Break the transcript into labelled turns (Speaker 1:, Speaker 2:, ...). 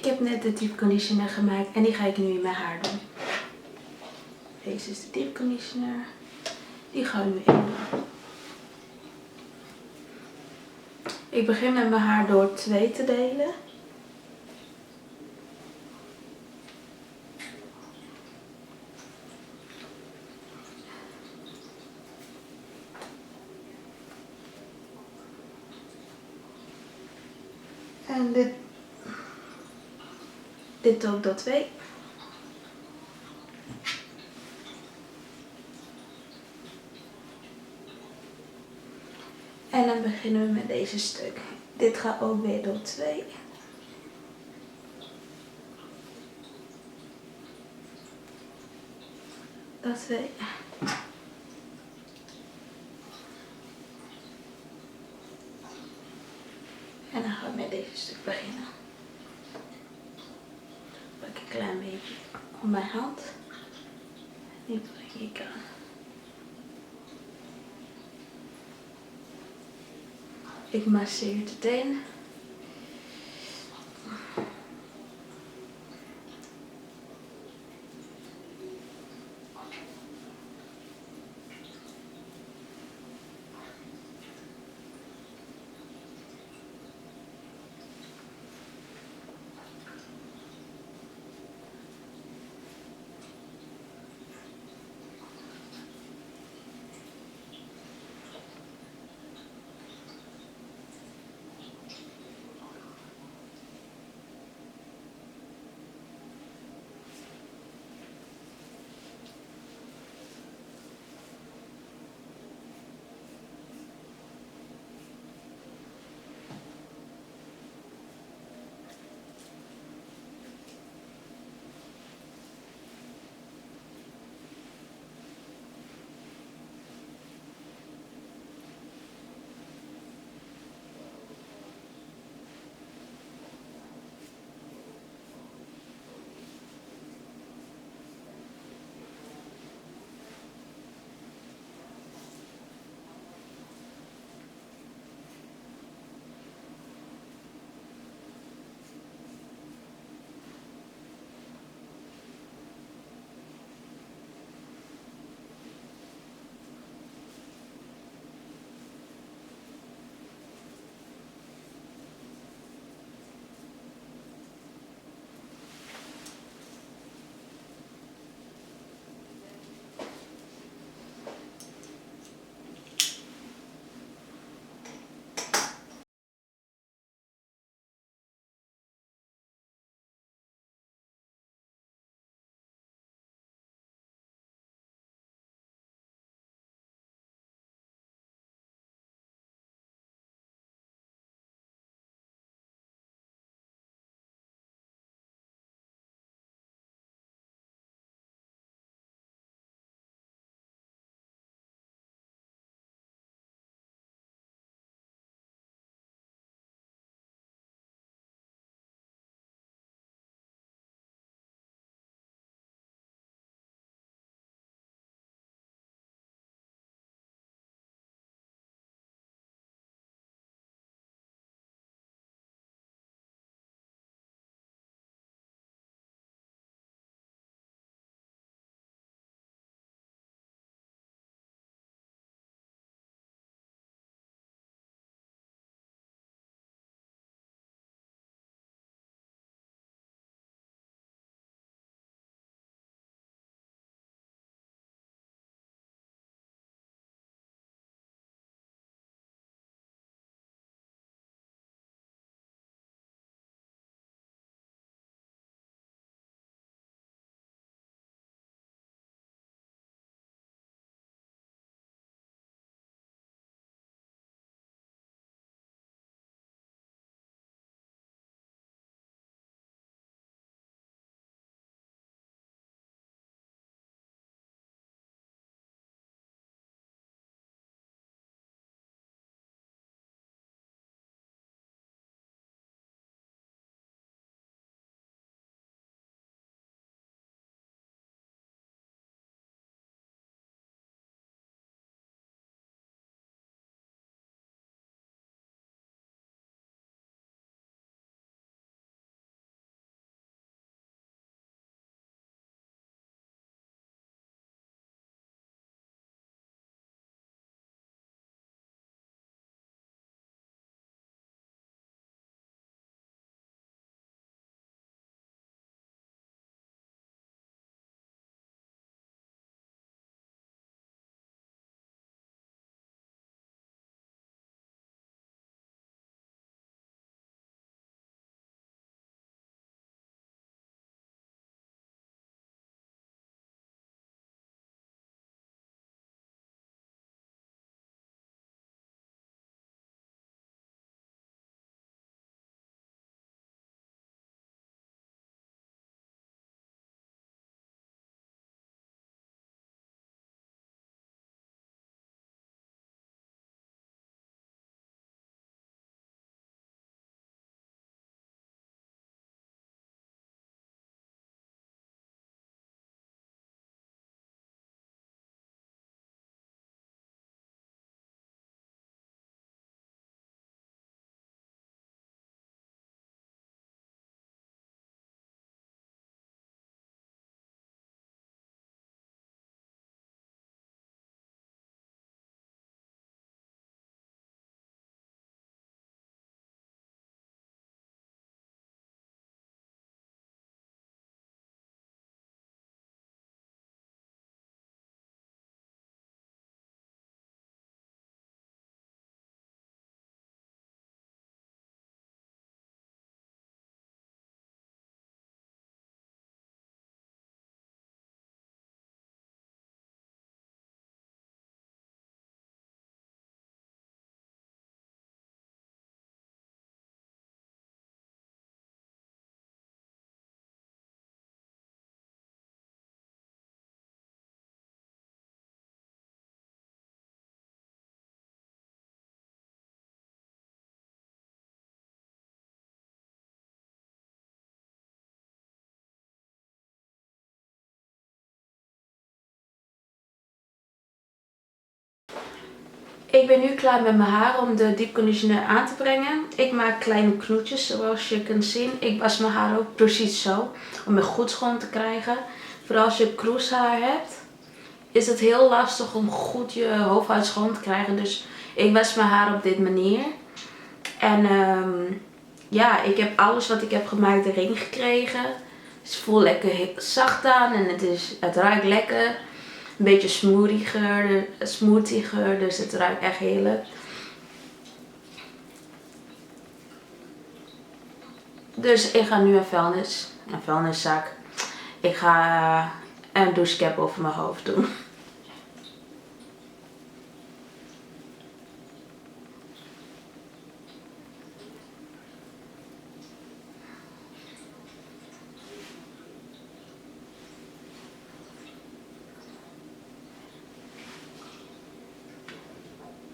Speaker 1: heb net de deep conditioner gemaakt en die ga ik nu in mijn haar doen. Deze is de deep conditioner. Die ga ik nu in doen. Ik begin met mijn haar door 2 te delen. En dit ook door 2. En dan beginnen we met deze stuk. Dit gaat ook weer door 2. Dat 2. En dan gaan we met deze stuk beginnen. Pak ik een klein beetje op mijn hand. Nu breng ik aan. Ik masseer het in. Ik ben nu klaar met mijn haar om de deep conditioner aan te brengen. Ik maak kleine knoetjes zoals je kunt zien. Ik was mijn haar ook precies zo. Om het goed schoon te krijgen. Vooral als je kroeshaar hebt. Is het heel lastig om goed je hoofdhuid schoon te krijgen. Dus ik was mijn haar op dit manier. En ja, ik heb alles wat ik heb gemaakt erin gekregen. Het voelt lekker zacht aan en het ruikt lekker. Een beetje smoothiger, dus het ruikt echt heerlijk. Dus ik ga nu een vuilniszak. Ik ga een douchecap over mijn hoofd doen.